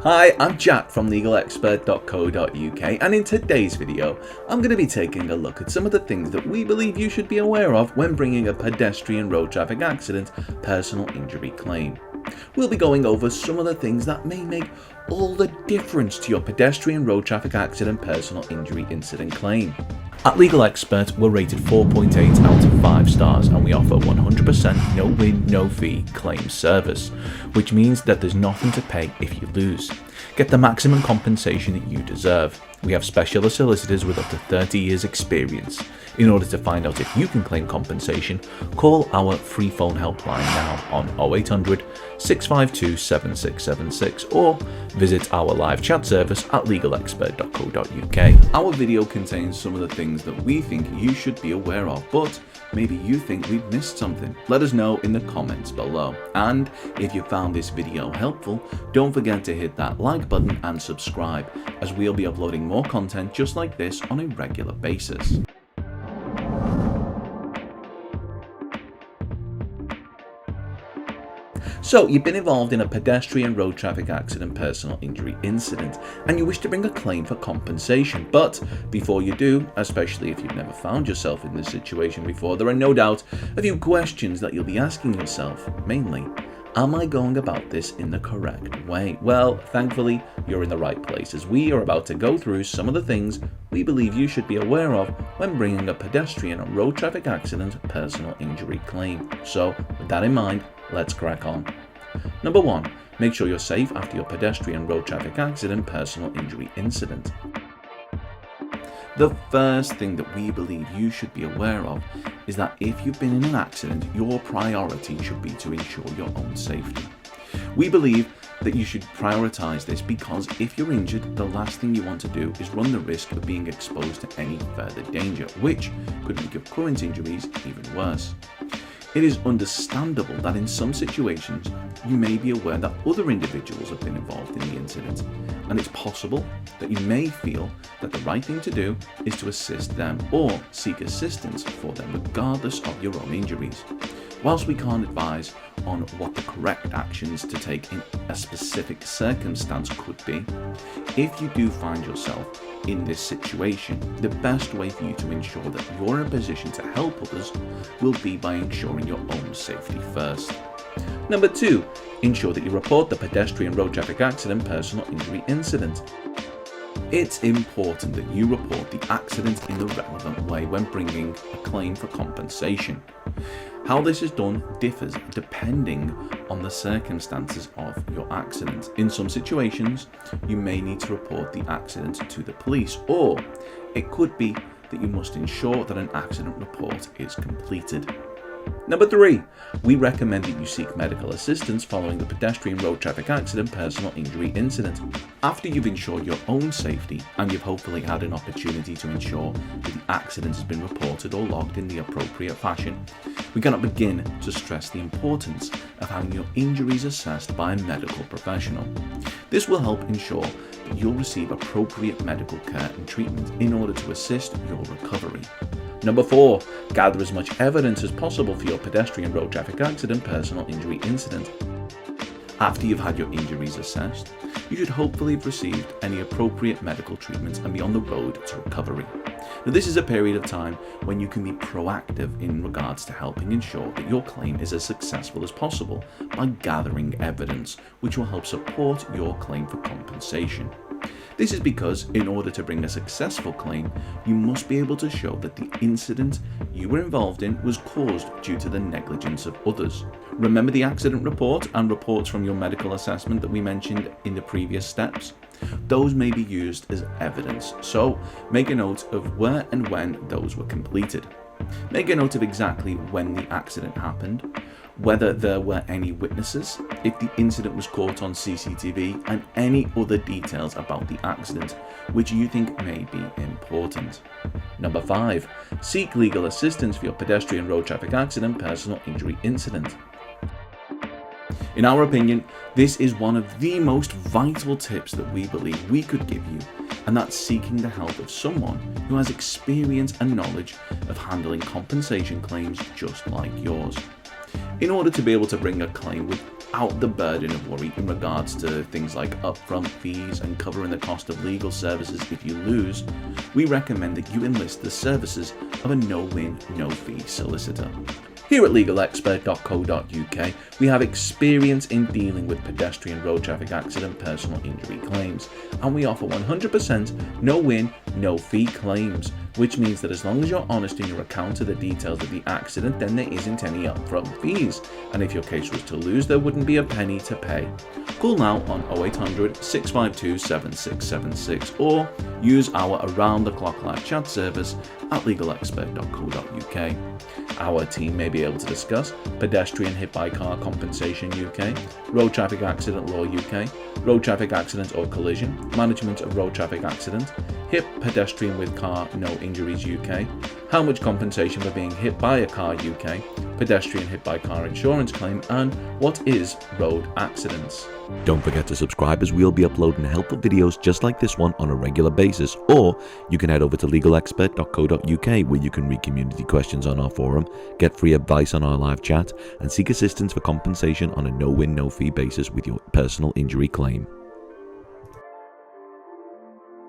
Hi, I'm Jack from legalexpert.co.uk, and in today's video I'm going to be taking a look at some of the things that we believe you should be aware of when bringing a pedestrian road traffic accident personal injury claim. We'll be going over some of the things that may make all the difference to your pedestrian road traffic accident personal injury incident claim. At Legal Expert, we're rated 4.8 out of 5 stars, and we offer 100% no win, no fee claim service, which means that there's nothing to pay if you lose. Get the maximum compensation that you deserve. We have specialist solicitors with up to 30 years experience. In order to find out if you can claim compensation, call our free phone helpline now on 0800 652 7676 or visit our live chat service at legalexpert.co.uk. Our video contains some of the things that we think you should be aware of, but maybe you think we've missed something. Let us know in the comments below. And if you found this video helpful, don't forget to hit that like button and subscribe, as we'll be uploading more content just like this on a regular basis. So, you've been involved in a pedestrian road traffic accident personal injury incident and you wish to bring a claim for compensation. But before you do, especially if you've never found yourself in this situation before, there are no doubt a few questions that you'll be asking yourself. Mainly, am I going about this in the correct way? Well, thankfully, you're in the right place, as we are about to go through some of the things we believe you should be aware of when bringing a pedestrian road traffic accident personal injury claim. So, with that in mind, let's crack on. Number 1. Make sure you're safe after your pedestrian road traffic accident personal injury incident. The first thing that we believe you should be aware of is that if you've been in an accident, your priority should be to ensure your own safety. We believe that you should prioritize this because if you're injured, the last thing you want to do is run the risk of being exposed to any further danger, which could make your current injuries even worse. It is understandable that in some situations you may be aware that other individuals have been involved in the incident, and it's possible that you may feel that the right thing to do is to assist them or seek assistance for them regardless of your own injuries. Whilst we can't advise on what the correct actions to take in a specific circumstance could be, if you do find yourself in this situation, the best way for you to ensure that you're in a position to help others will be by ensuring your own safety first. Number 2, ensure that you report the pedestrian road traffic accident personal injury incident. It's important that you report the accident in the relevant way when bringing a claim for compensation. How this is done differs depending on the circumstances of your accident. In some situations, you may need to report the accident to the police, or it could be that you must ensure that an accident report is completed. Number 3, we recommend that you seek medical assistance following the pedestrian road traffic accident personal injury incident. After you've ensured your own safety and you've hopefully had an opportunity to ensure that the accident has been reported or logged in the appropriate fashion, we cannot begin to stress the importance of having your injuries assessed by a medical professional. This will help ensure that you'll receive appropriate medical care and treatment in order to assist your recovery. Number 4, gather as much evidence as possible for your pedestrian road traffic accident personal injury incident. After you've had your injuries assessed, you should hopefully have received any appropriate medical treatment and be on the road to recovery. Now, this is a period of time when you can be proactive in regards to helping ensure that your claim is as successful as possible by gathering evidence, which will help support your claim for compensation. This is because in order to bring a successful claim, you must be able to show that the incident you were involved in was caused due to the negligence of others. Remember the accident report and reports from your medical assessment that we mentioned in the previous steps? Those may be used as evidence, so make a note of where and when those were completed. Make a note of exactly when the accident happened, whether there were any witnesses, if the incident was caught on CCTV, and any other details about the accident which you think may be important. Number 5, seek legal assistance for your pedestrian road traffic accident personal injury incident. In our opinion, this is one of the most vital tips that we believe we could give you, and that's seeking the help of someone who has experience and knowledge of handling compensation claims just like yours. In order to be able to bring a claim with without the burden of worry in regards to things like upfront fees and covering the cost of legal services if you lose, we recommend that you enlist the services of a no-win, no-fee solicitor. Here at legalexpert.co.uk, we have experience in dealing with pedestrian road traffic accident personal injury claims, and we offer 100% no-win, no-fee claims, which means that as long as you're honest in your account of the details of the accident, then there isn't any upfront fees, and if your case was to lose, there wouldn't be a penny to pay. Call now on 0800 652 7676 or use our around-the-clock live chat service at legalexpert.co.uk. Our team may be able to discuss pedestrian hit by car compensation UK, road traffic accident law UK, road traffic accident or collision, management of road traffic accident, hit pedestrian with car no injuries UK, how much compensation for being hit by a car UK, pedestrian hit by car insurance claim, and what is road accidents. Don't forget to subscribe, as we'll be uploading helpful videos just like this one on a regular basis, or you can head over to legalexpert.co.uk where you can read community questions on our forum, get free advice on our live chat, and seek assistance for compensation on a no-win, no-fee basis with your personal injury claim.